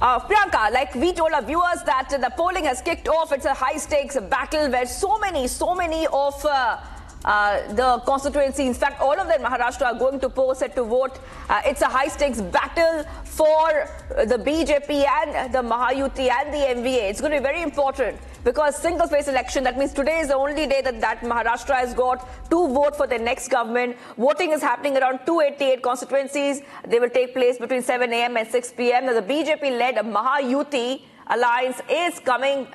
Priyanka, like we told our viewers that the polling has kicked off. It's a high-stakes battle where so many of the constituencies, in fact, all of them in Maharashtra are going to poll set to vote. It's a high-stakes battle for the BJP and the Mahayuti and the MVA. It's going to be very important because single-phase election, that means today is the only day that Maharashtra has got to vote for their next government. Voting is happening around 288 constituencies. They will take place between 7 a.m. and 6 p.m. Now, the BJP-led Mahayuti alliance is going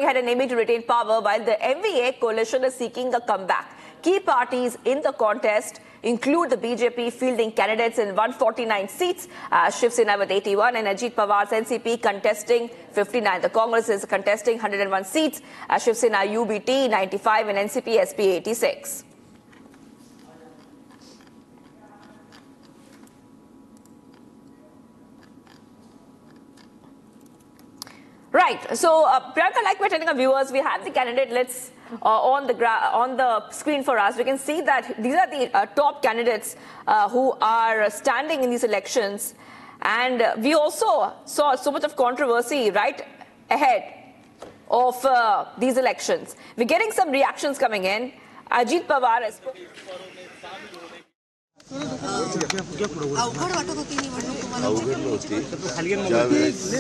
ahead and aiming to retain power, while the MVA coalition is seeking a comeback. Key parties in the contest include the BJP fielding candidates in 149 seats, Shiv Sena with 81 and Ajit Pawar's NCP contesting 59. The Congress is contesting 101 seats, Shiv Sena UBT 95 and NCP SP 86. Right. So, Priyanka, like we're telling our viewers, we have the candidate lists on the screen for us. We can see that these are the top candidates who are standing in these elections. And we also saw so much of controversy right ahead of these elections. We're getting some reactions coming in. Ajit Pawar has... अवघड वाटत होती निवडणूक तुम्हाला? अवघड नव्हती. ज्यावेळेस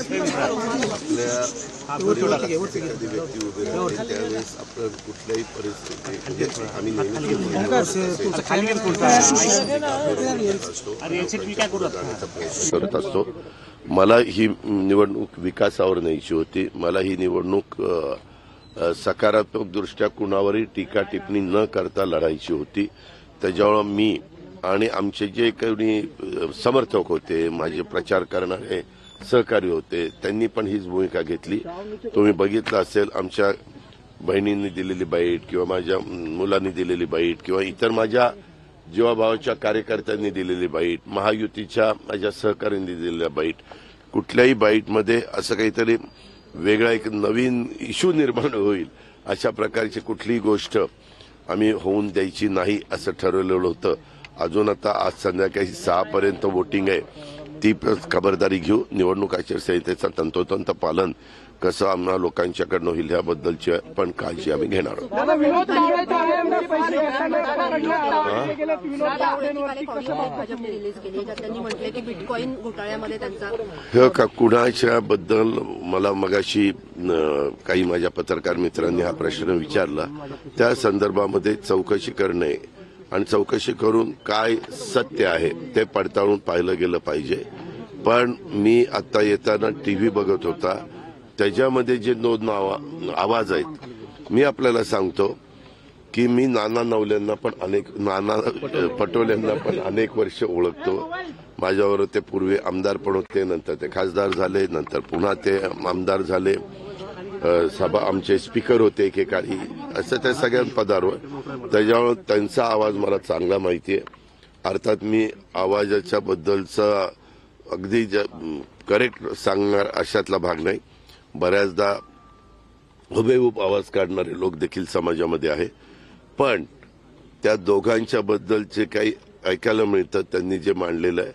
एखादी व्यक्ती उभी राहते त्यावेळेस आपण कुठल्याही परिस्थितीत आम्ही करत असतो. मला ही निवडणूक विकासावर न्यायची होती. मला ही निवडणूक सकारात्मक दृष्ट्या कुणावरही टीका टिप्पणी न करता लढायची होती. त्याच्यामुळे मी आणि आमचे जे काही समर्थक होते, माझे प्रचार करणारे सहकारी होते, त्यांनी पण हीच भूमिका घेतली. तुम्ही बघितलं असेल आमच्या बहिणींनी दिलेली बाईट किंवा माझ्या मुलांनी दिलेली बाईट किंवा इतर माझ्या जीवाभावाच्या कार्यकर्त्यांनी दिलेली बाईट, महायुतीच्या माझ्या सहकाऱ्यांनी दिलेल्या बाईट, कुठल्याही बाईटमध्ये असं काहीतरी वेगळा एक नवीन इश्यू निर्माण होईल अशा प्रकारची कुठलीही गोष्ट आम्ही होऊन द्यायची नाही असं ठरवलेलं होतं. अजून आता आज संध्याकाळी 6 पर्यंत वोटिंग आहे. ती खबरदारी घेऊ. निवडणूक आचारसंहितेचं तंतोतंत पालन कसं आम्हाला लोकांच्याकडनं होईल याबद्दलची पण काळजी आम्ही घेणार आहोत. कुणाच्या बद्दल मला मगाशी काही माझ्या पत्रकार मित्रांनी हा प्रश्न विचारला. त्या संदर्भामध्ये चौकशी करणे आणि चौकशी करून काय सत्य आहे ते पडताळून पाहिलं गेलं पाहिजे. पण मी आता येताना टीव्ही बघत होता, त्याच्यामध्ये जे 2 आवाज आहेत, मी आपल्याला सांगतो की मी नाना नवल्यांना पण नाना पटोलेंना पण अनेक वर्ष ओळखतो. माझ्यावर ते पूर्वी आमदार पण होते, नंतर ते खासदार झाले, नंतर पुन्हा ते आमदार झाले, सभा आमचे स्पीकर होते एकेकाळी, असं त्या सगळ्या पदावर. त्याच्यामुळे त्यांचा आवाज मला चांगला माहिती आहे. अर्थात मी आवाजाच्या बद्दलचा अगदी करेक्ट सांगणार अशातला भाग नाही. बऱ्याचदा हुबेहूब आवाज काढणारे लोक देखील समाजामध्ये आहे. पण त्या दोघांच्या बद्दलचे काही ऐकायला मिळतं. त्यांनी जे मांडलेलं आहे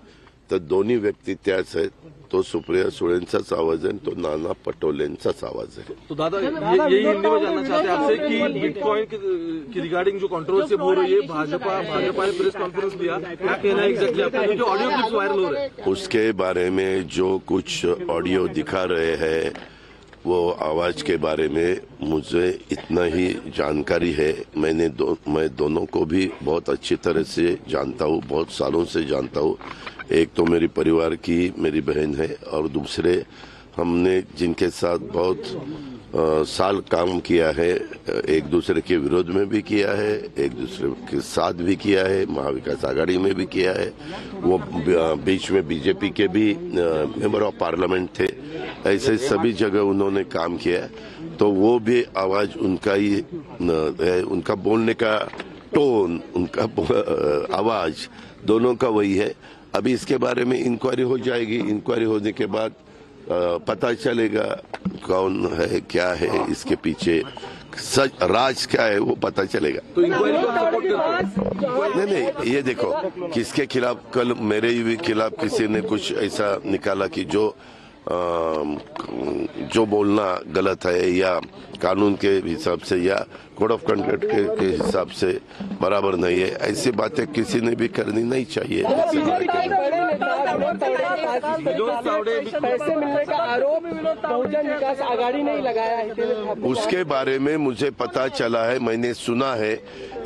तर दोन्ही व्यक्ती त्याच आहेत. तो सुप्रिया सुळेंचाच आवाज आहे, तो नाना पटोलेंचाच आवाज है. तो दादा यही हिंदी में जानना चाहते हैं आपसे कि बिटकॉइन की रिगार्डिंग जो कंट्रोवर्सी हो रही है, भाजपा ने प्रेस कॉन्फ्रेंस लिया, क्या कहना है एग्जैक्टली आपका? जो ऑडियो क्लिप्स वायरल हो रहे हैं उसके बारे में जो कुछ ऑडियो दिखा रहे हैं वो आवाज के बारे में मुझे इतना ही जानकारी है. मैं दोनों को भी बहुत अच्छी तरह से जानता हूँ, बहुत सालों से जानता हूँ. एक तो मेरी परिवार की मेरी बहन है और दूसरे हमने जिनके साथ बहुत साल काम किया है, एक दूसरे के विरोध में भी किया है, एक दूसरे के साथ भी किया है, महाविकास आघाड़ी में भी किया है. वो बीच में बीजेपी के भी मेंबर ऑफ पार्लियामेंट थे. ऐसे सभी जगह उन्होंने काम किया. तो वो भी आवाज उनका ही है, उनका बोलने का टोन, उनका आवाज दोनों का वही है. अभी इसके बारे में इंक्वायरी हो जाएगी. इंक्वायरी होने के बाद पता चलेगा कौन है, क्या है इसके पीछे, सच राज क्या है वो पता चलेगा. तो नहीं, ये देखो किसके खिलाफ, कल मेरे भी खिलाफ किसी ने कुछ ऐसा निकाला कि जो जो बोलना गलत है या कानून के हिसाब से या कोड ऑफ कंडक्ट के हिसाब से बराबर नहीं है, ऐसी बातें किसी ने भी करनी नहीं चाहिए। पैसे मिलने का आरोप बहुजन विकास आघाड़ी ने लगाया है। उसके बारे में मुझे पता चला है, मैंने सुना है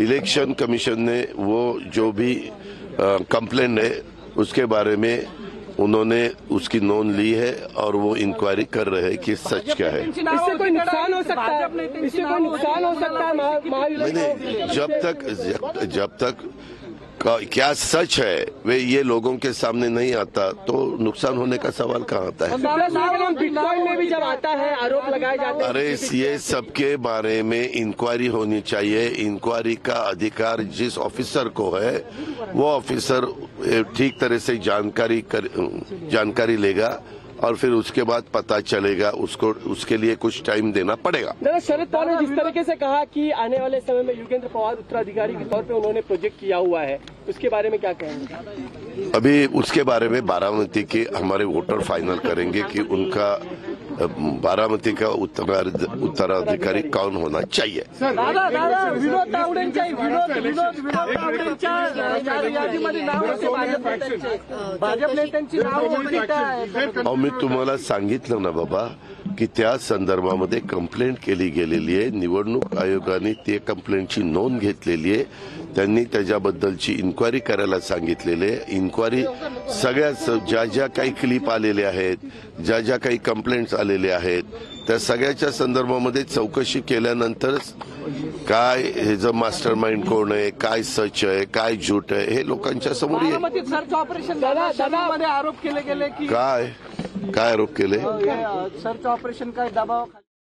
इलेक्शन कमीशन ने वो जो भी कंप्लेंट है उसके बारे में उन्होंने उसकी नोंद ली है और वो इंक्वायरी कर रहे हैं कि सच क्या है। इससे कोई नुकसान हो सकता है, इससे कोई नुकसान हो सकता है। मैंने जब तक क्या सच है वे ये लोगों के सामने नहीं आता तो नुकसान होने का सवाल कहाँ आता है। बिटकॉइन में भी जब आता है आरोप लगाए जाते हैं। अरे ये सबके बारे में इंक्वायरी होनी चाहिए। इंक्वायरी का अधिकार जिस ऑफिसर को है वो ऑफिसर ठीक तरह से जानकारी लेगा और फिर उसके बाद पता चलेगा, उसको उसके लिए कुछ टाइम देना पड़ेगा। दादा, शरद पवार ने जिस तरीके से कहा कि आने वाले समय में युगेंद्र पवार उत्तराधिकारी के तौर पे उन्होंने प्रोजेक्ट किया हुआ है, उसके बारे में क्या कहेंगे? अभी उसके बारे में बारामती के हमारे वोटर फाइनल करेंगे कि उनका बारामती का उत्तराधिकारी कौन होना चाहिए। विनोद तावडेंच्या यादीमध्ये नाव होते भाजप नेत्यांची नाव होती का? मी तुम्हाला सांगितलं ना बाबा की त्या संदर्भामध्ये कंप्लेंट केली गेलेली आहे। निवडणूक आयोगाने ते कंप्लेंटची नोंद घेतलेली आहे। त्यांनी त्याच्याबद्दलची इन्क्वायरी करायला सांगितलेले आहे। इन्क्वायरी सगळ्या ज्या काही क्लिप आलेले आहेत, ज्या काही कंप्लेंट्स आलेले आहेत त्या सगळ्याच्या संदर्भामध्ये चौकशी केल्यानंतरच काय हे जो मास्टर माइंड कोण आहे, काय सच आहे, काय झूट आहे हे लोकांच्या समोर येईल। सर्च ऑपरेशन मध्ये आरोप केले गेले की काय आरोप केले? सर्च ऑपरेशन काय दबाव